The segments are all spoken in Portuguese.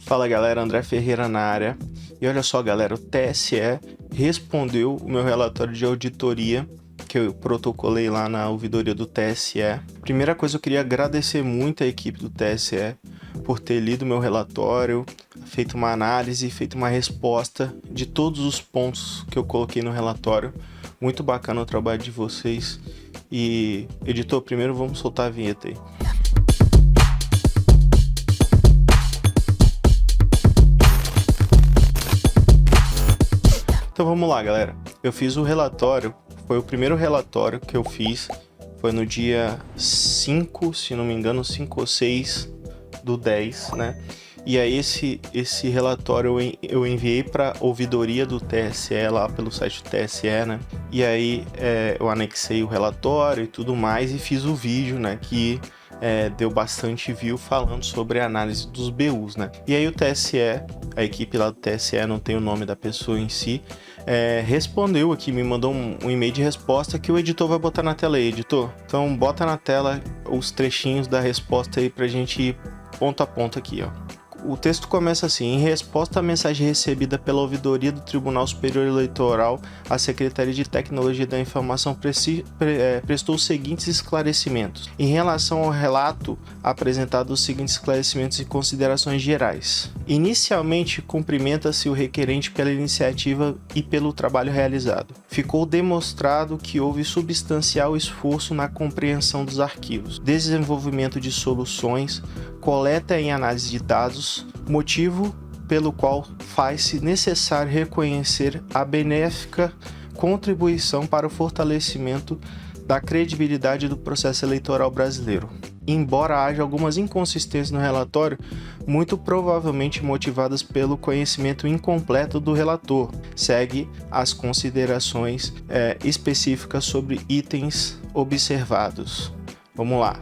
Fala galera, André Ferreira na área. E olha só galera, o TSE respondeu o meu relatório de auditoria que eu protocolei lá na ouvidoria do TSE. Primeira coisa, eu queria agradecer muito a equipe do TSE por ter lido meu relatório, feito uma análise, feito uma resposta de todos os pontos que eu coloquei no relatório. Muito bacana o trabalho de vocês. E editor, primeiro vamos soltar a vinheta aí. Então vamos lá, galera. Eu fiz o relatório, foi o primeiro relatório que eu fiz, foi no dia 5, se não me engano, 5 ou 6 do 10, né? E aí esse relatório eu enviei para ouvidoria do TSE lá pelo site do TSE, né? E aí eu anexei o relatório e tudo mais e fiz o vídeo, né? Que deu bastante view falando sobre a análise dos BUs, né? E aí o TSE, a equipe lá do TSE, não tem o nome da pessoa em si, respondeu aqui, me mandou um e-mail de resposta que o editor vai botar na tela aí, editor. Então bota na tela os trechinhos da resposta aí pra gente ir ponto a ponto aqui, ó. O texto começa assim: em resposta à mensagem recebida pela ouvidoria do Tribunal Superior Eleitoral, a Secretaria de Tecnologia da Informação prestou os seguintes esclarecimentos. Em relação ao relato apresentado, os seguintes esclarecimentos e considerações gerais. Inicialmente, cumprimenta-se o requerente pela iniciativa e pelo trabalho realizado. Ficou demonstrado que houve substancial esforço na compreensão dos arquivos, desenvolvimento de soluções, coleta e análise de dados, motivo pelo qual faz-se necessário reconhecer a benéfica contribuição para o fortalecimento da credibilidade do processo eleitoral brasileiro. Embora haja algumas inconsistências no relatório, muito provavelmente motivadas pelo conhecimento incompleto do relator, segue as considerações específicas sobre itens observados. Vamos lá.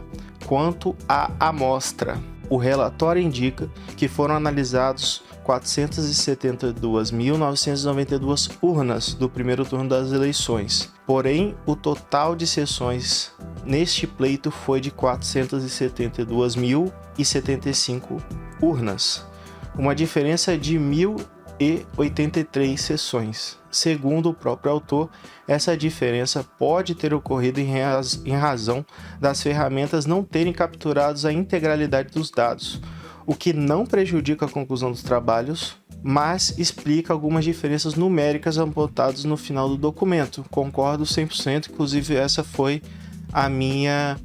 Quanto à amostra, o relatório indica que foram analisados 472.992 urnas do primeiro turno das eleições. Porém, o total de sessões neste pleito foi de 472.075 urnas, uma diferença de 1.083 sessões. Segundo o próprio autor, essa diferença pode ter ocorrido em razão das ferramentas não terem capturado a integralidade dos dados, o que não prejudica a conclusão dos trabalhos, mas explica algumas diferenças numéricas apontadas no final do documento. Concordo 100%, inclusive essa foi a minha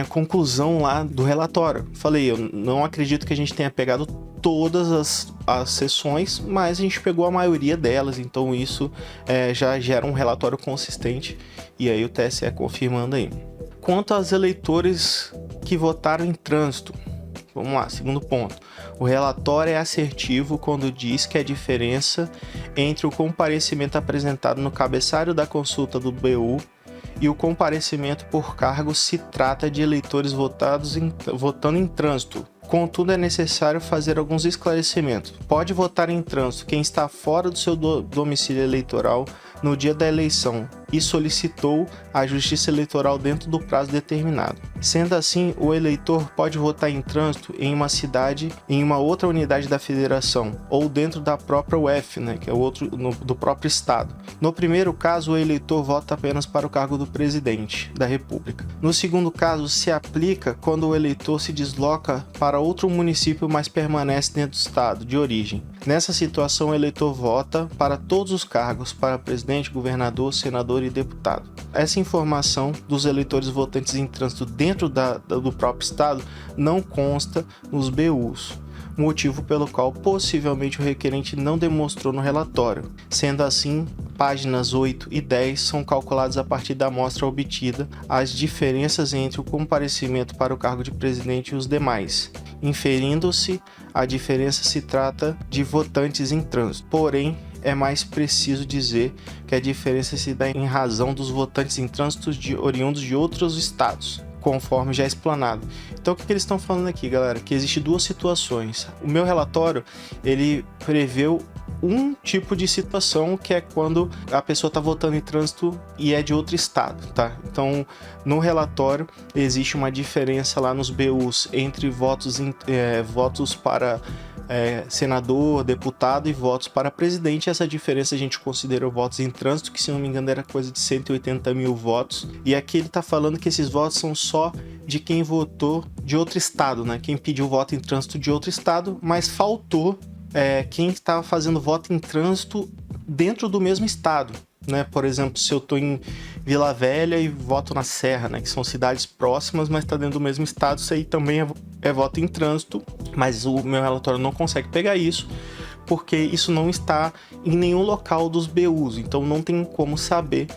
conclusão lá do relatório. Falei, eu não acredito que a gente tenha pegado todas as sessões, mas a gente pegou a maioria delas, então isso já gera um relatório consistente, e aí o TSE confirmando aí. Quanto aos eleitores que votaram em trânsito, vamos lá, segundo ponto. O relatório é assertivo quando diz que a diferença entre o comparecimento apresentado no cabeçalho da consulta do BU e o comparecimento por cargo se trata de eleitores votando em trânsito. Contudo, é necessário fazer alguns esclarecimentos. Pode votar em trânsito quem está fora do seu domicílio eleitoral no dia da eleição e solicitou a Justiça Eleitoral dentro do prazo determinado. Sendo assim, o eleitor pode votar em trânsito em uma cidade, em uma outra unidade da federação, ou dentro da própria UF, né, que é do próprio estado. No primeiro caso, o eleitor vota apenas para o cargo do presidente da República. No segundo caso, se aplica quando o eleitor se desloca para outro município, mas permanece dentro do estado de origem. Nessa situação, o eleitor vota para todos os cargos, para presidente, governador, senador e deputado. Essa informação dos eleitores votantes em trânsito dentro do próprio estado não consta nos BUs, motivo pelo qual possivelmente o requerente não demonstrou no relatório. Sendo assim, páginas 8 e 10 são calculadas a partir da amostra obtida as diferenças entre o comparecimento para o cargo de presidente e os demais. Inferindo-se a diferença, se trata de votantes em trânsito. Porém, é mais preciso dizer que a diferença se dá em razão dos votantes em trânsito oriundos de outros estados, conforme já explanado. Então, o que eles estão falando aqui, galera? Que existe duas situações. O meu relatório, ele preveu um tipo de situação, que é quando a pessoa está votando em trânsito e é de outro estado, tá? Então, no relatório, existe uma diferença lá nos BUs entre votos para senador, deputado e votos para presidente. Essa diferença a gente considerou votos em trânsito, que se não me engano era coisa de 180 mil votos. E aqui ele está falando que esses votos são só de quem votou de outro estado, né? Quem pediu voto em trânsito de outro estado, mas faltou quem estava fazendo voto em trânsito dentro do mesmo estado, né? Por exemplo, se eu estou em Vila Velha e voto na Serra, né? Que são cidades próximas, mas está dentro do mesmo estado, isso aí também é voto em trânsito, mas o meu relatório não consegue pegar isso, porque isso não está em nenhum local dos BUs, então não tem como saber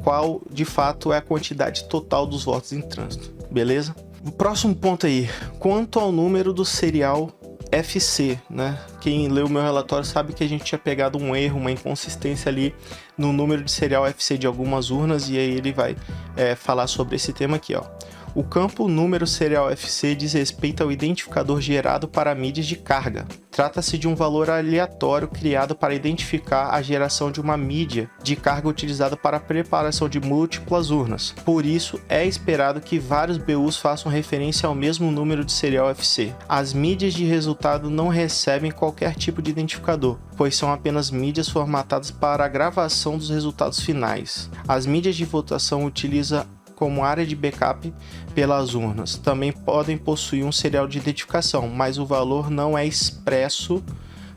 qual de fato é a quantidade total dos votos em trânsito, beleza? O próximo ponto aí, quanto ao número do serial FC, né? Quem leu o meu relatório sabe que a gente tinha pegado um erro, uma inconsistência ali no número de serial FC de algumas urnas, e aí ele vai falar sobre esse tema aqui, ó. O campo número serial FC diz respeito ao identificador gerado para mídias de carga. Trata-se de um valor aleatório criado para identificar a geração de uma mídia de carga utilizada para a preparação de múltiplas urnas. Por isso, é esperado que vários BUs façam referência ao mesmo número de serial FC. As mídias de resultado não recebem qualquer tipo de identificador, pois são apenas mídias formatadas para a gravação dos resultados finais. As mídias de votação utilizam como área de backup pelas urnas. Também podem possuir um serial de identificação, mas o valor não é expresso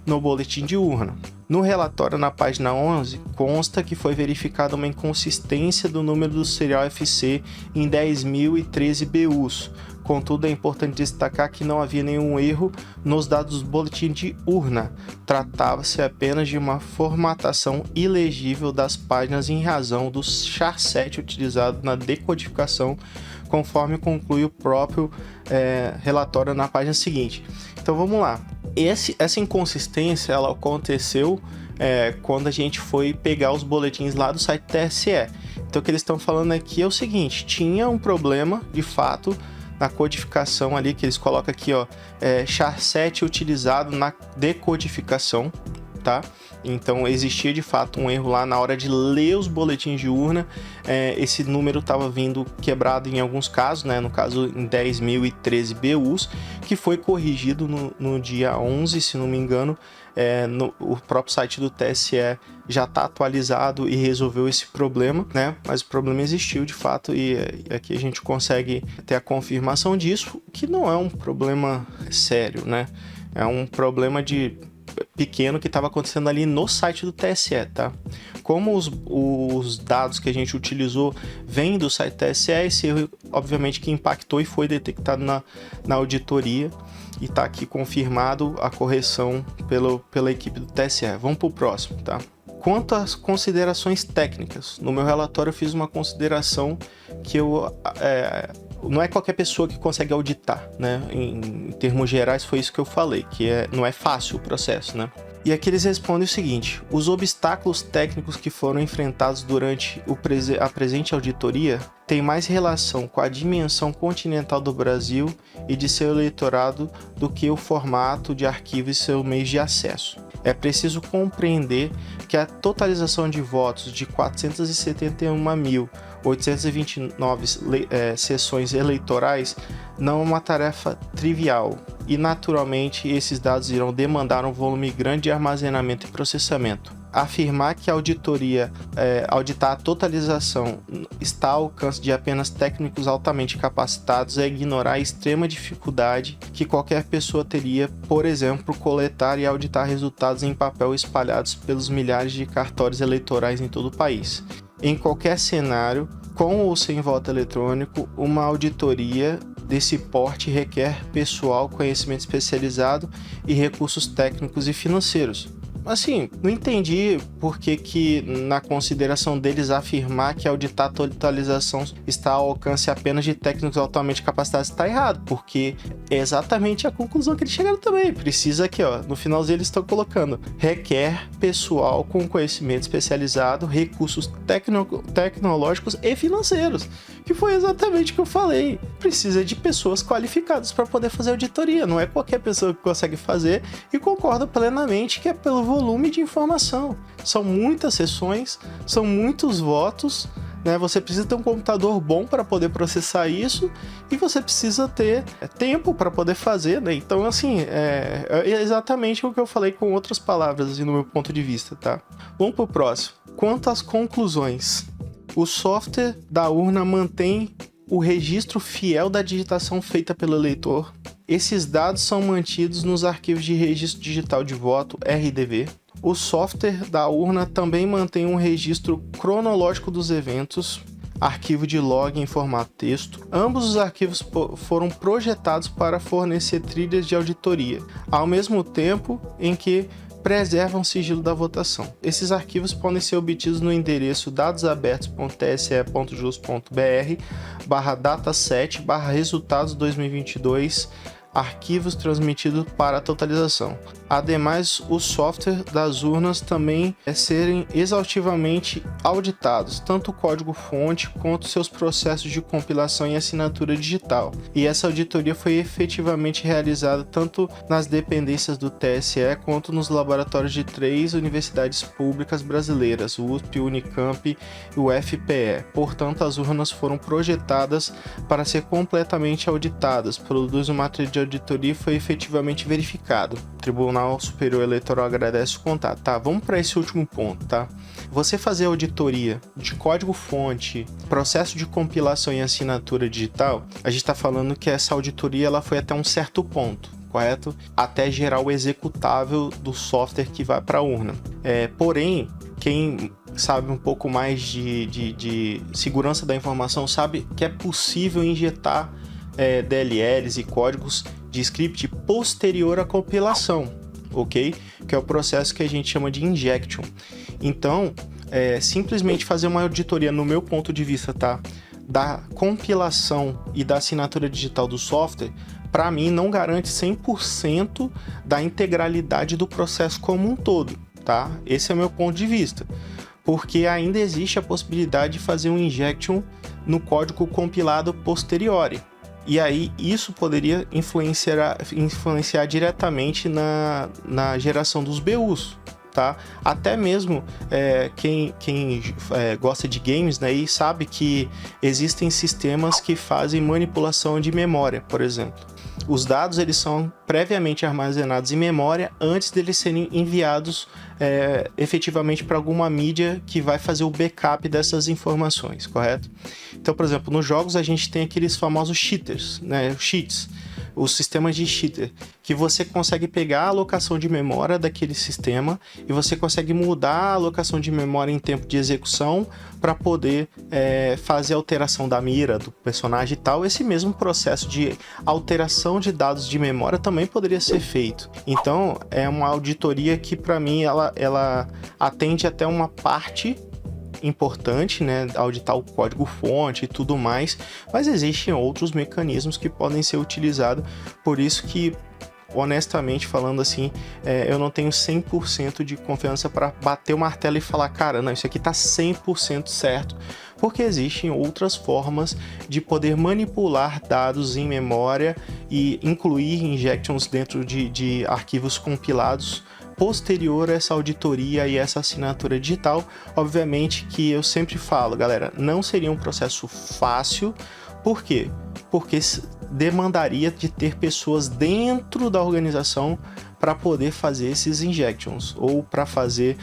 no boletim de urna. No relatório na página 11, consta que foi verificada uma inconsistência do número do serial FC em 10.013 BUs. Contudo, é importante destacar que não havia nenhum erro nos dados do boletim de urna. Tratava-se apenas de uma formatação ilegível das páginas em razão do char7 utilizado na decodificação, conforme conclui o próprio relatório na página seguinte. Então vamos lá. Essa inconsistência ela aconteceu quando a gente foi pegar os boletins lá do site TSE. Então o que eles estão falando aqui é o seguinte: tinha um problema de fato na codificação ali, que eles colocam aqui, ó, char7 utilizado na decodificação, tá? Então existia de fato um erro lá na hora de ler os boletins de urna. Esse número estava vindo quebrado em alguns casos, né? No caso em 10.013 BUs, que foi corrigido no dia 11, se não me engano. O próprio site do TSE já está atualizado e resolveu esse problema, né? Mas o problema existiu de fato, e aqui a gente consegue ter a confirmação disso, que não é um problema sério, né? É um problema pequeno que estava acontecendo ali no site do TSE, tá? Como os dados que a gente utilizou vêm do site TSE, esse erro obviamente que impactou e foi detectado na auditoria, e está aqui confirmado a correção pela equipe do TSE. Vamos para o próximo, tá? Quanto às considerações técnicas, no meu relatório eu fiz uma consideração que não é qualquer pessoa que consegue auditar, né? Em termos gerais foi isso que eu falei, que não é fácil o processo, né? E aqui eles respondem o seguinte: os obstáculos técnicos que foram enfrentados durante a presente auditoria têm mais relação com a dimensão continental do Brasil e de seu eleitorado do que o formato de arquivo e seu meio de acesso. É preciso compreender que a totalização de votos de 471.829 sessões eleitorais não é uma tarefa trivial, e naturalmente esses dados irão demandar um volume grande de armazenamento e processamento. Afirmar que a auditoria, auditar a totalização, está ao alcance de apenas técnicos altamente capacitados é ignorar a extrema dificuldade que qualquer pessoa teria, por exemplo, coletar e auditar resultados em papel espalhados pelos milhares de cartórios eleitorais em todo o país. Em qualquer cenário, com ou sem voto eletrônico, uma auditoria desse porte requer pessoal, conhecimento especializado e recursos técnicos e financeiros. Assim, não entendi por que na consideração deles afirmar que auditar a totalização está ao alcance apenas de técnicos altamente capacitados está errado, porque é exatamente a conclusão que eles chegaram também. Precisa aqui, ó, no finalzinho eles estão colocando: requer pessoal com conhecimento especializado, recursos tecnológicos e financeiros, que foi exatamente o que eu falei. Precisa de pessoas qualificadas para poder fazer auditoria, não é qualquer pessoa que consegue fazer, e concordo plenamente que é pelo volume de informação. São muitas sessões, são muitos votos, né? Você precisa ter um computador bom para poder processar isso e você precisa ter tempo para poder fazer, né? Então, assim, é exatamente o que eu falei com outras palavras, assim, no meu ponto de vista, tá? Vamos pro próximo. Quanto às conclusões, o software da urna mantém o registro fiel da digitação feita pelo eleitor. Esses dados são mantidos nos arquivos de registro digital de voto, RDV. O software da urna também mantém um registro cronológico dos eventos, arquivo de log em formato texto. Ambos os arquivos foram projetados para fornecer trilhas de auditoria, ao mesmo tempo em que preservam o sigilo da votação. Esses arquivos podem ser obtidos no endereço dadosabertos.tse.jus.br/dataset/resultados 2022 arquivos transmitidos para a totalização. Ademais, o software das urnas também serem exaustivamente auditados, tanto o código-fonte quanto seus processos de compilação e assinatura digital. E essa auditoria foi efetivamente realizada tanto nas dependências do TSE quanto nos laboratórios de 3 universidades públicas brasileiras, o USP, o Unicamp e o FPE. Portanto, as urnas foram projetadas para ser completamente auditadas, produz um material de auditoria foi efetivamente verificado. O Tribunal Superior Eleitoral agradece o contato. Tá, vamos para esse último ponto, tá? Você fazer auditoria de código-fonte, processo de compilação e assinatura digital, a gente está falando que essa auditoria ela foi até um certo ponto, correto? Até gerar o executável do software que vai para a urna. Porém, quem sabe um pouco mais de segurança da informação sabe que é possível injetar DLLs e códigos de script posterior à compilação, ok? Que é o processo que a gente chama de injection. Então, simplesmente fazer uma auditoria, no meu ponto de vista, tá? Da compilação e da assinatura digital do software, para mim, não garante 100% da integralidade do processo como um todo, tá? Esse é o meu ponto de vista. Porque ainda existe a possibilidade de fazer um injection no código compilado posteriori. E aí isso poderia influenciar diretamente na geração dos BUs, tá? Até mesmo quem gosta de games, né, e sabe que existem sistemas que fazem manipulação de memória, por exemplo. Os dados eles são previamente armazenados em memória antes deles serem enviados efetivamente para alguma mídia que vai fazer o backup dessas informações, correto? Então, por exemplo, nos jogos a gente tem aqueles famosos cheaters, né, cheats, os sistemas de cheater, que você consegue pegar a alocação de memória daquele sistema e você consegue mudar a alocação de memória em tempo de execução para poder fazer alteração da mira do personagem e tal. Esse mesmo processo de alteração de dados de memória também poderia ser feito. Então, é uma auditoria que, para mim, ela atende até uma parte importante, né, auditar o código-fonte e tudo mais, mas existem outros mecanismos que podem ser utilizados, por isso que, honestamente falando assim, eu não tenho 100% de confiança para bater o martelo e falar, cara, não, isso aqui tá 100% certo, porque existem outras formas de poder manipular dados em memória e incluir injections dentro de arquivos compilados posterior a essa auditoria e essa assinatura digital. Obviamente que eu sempre falo, galera, não seria um processo fácil. Por quê? Porque demandaria de ter pessoas dentro da organização para poder fazer esses injections, ou para fazer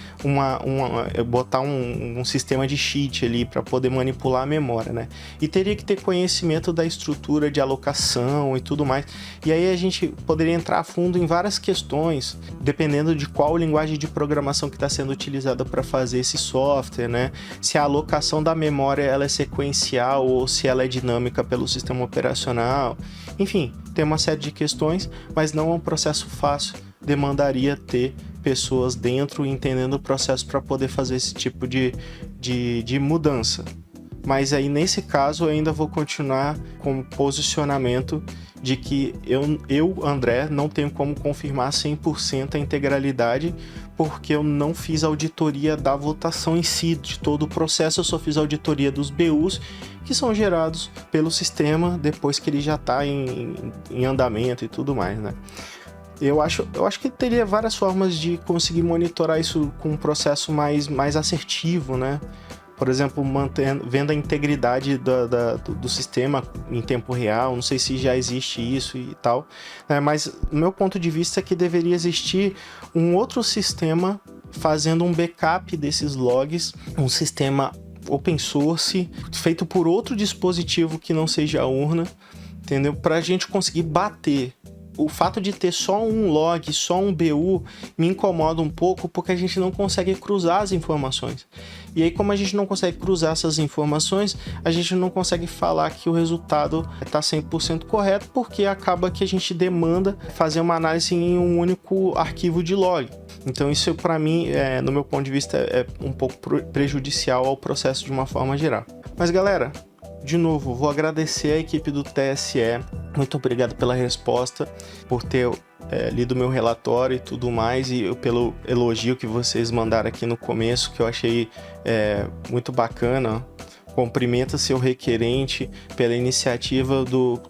botar um sistema de cheat ali para poder manipular a memória, né? E teria que ter conhecimento da estrutura de alocação e tudo mais. E aí a gente poderia entrar a fundo em várias questões, dependendo de qual linguagem de programação que está sendo utilizada para fazer esse software, né? Se a alocação da memória ela é sequencial ou se ela é dinâmica pelo sistema operacional. Enfim, tem uma série de questões, mas não é um processo fácil. Demandaria ter pessoas dentro entendendo o processo para poder fazer esse tipo de mudança. Mas aí, nesse caso, eu ainda vou continuar com o posicionamento de que eu, André, não tenho como confirmar 100% a integralidade, porque eu não fiz auditoria da votação em si, de todo o processo. Eu só fiz auditoria dos BUs, que são gerados pelo sistema depois que ele já está em andamento e tudo mais, né? Eu acho que teria várias formas de conseguir monitorar isso com um processo mais assertivo, né? por exemplo, vendo a integridade do sistema em tempo real. Não sei se já existe isso e tal, né? Mas o meu ponto de vista é que deveria existir um outro sistema fazendo um backup desses logs, um sistema open source, feito por outro dispositivo que não seja a urna, entendeu? Para a gente conseguir bater. O fato de ter só um log, só um BU, me incomoda um pouco, porque a gente não consegue cruzar as informações. E aí, como a gente não consegue cruzar essas informações, a gente não consegue falar que o resultado está 100% correto, porque acaba que a gente demanda fazer uma análise em um único arquivo de log. Então isso, para mim, no meu ponto de vista, é um pouco prejudicial ao processo de uma forma geral. Mas, galera, de novo, vou agradecer a equipe do TSE. Muito obrigado pela resposta, por ter lido meu relatório e tudo mais, e pelo elogio que vocês mandaram aqui no começo, que eu achei muito bacana. Cumprimenta seu requerente pela iniciativa,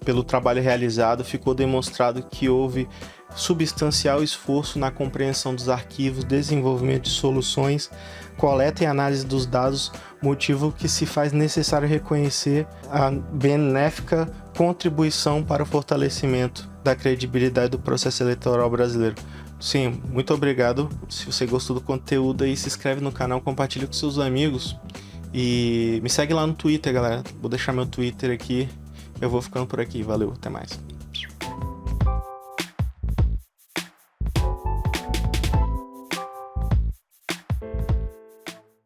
pelo trabalho realizado. Ficou demonstrado que houve substancial esforço na compreensão dos arquivos, desenvolvimento de soluções, coleta e análise dos dados, motivo que se faz necessário reconhecer a benéfica contribuição para o fortalecimento da credibilidade do processo eleitoral brasileiro. Sim, muito obrigado. Se você gostou do conteúdo aí, se inscreve no canal, compartilha com seus amigos e me segue lá no Twitter, galera. Vou deixar meu Twitter aqui. Eu vou ficando por aqui. Valeu, até mais.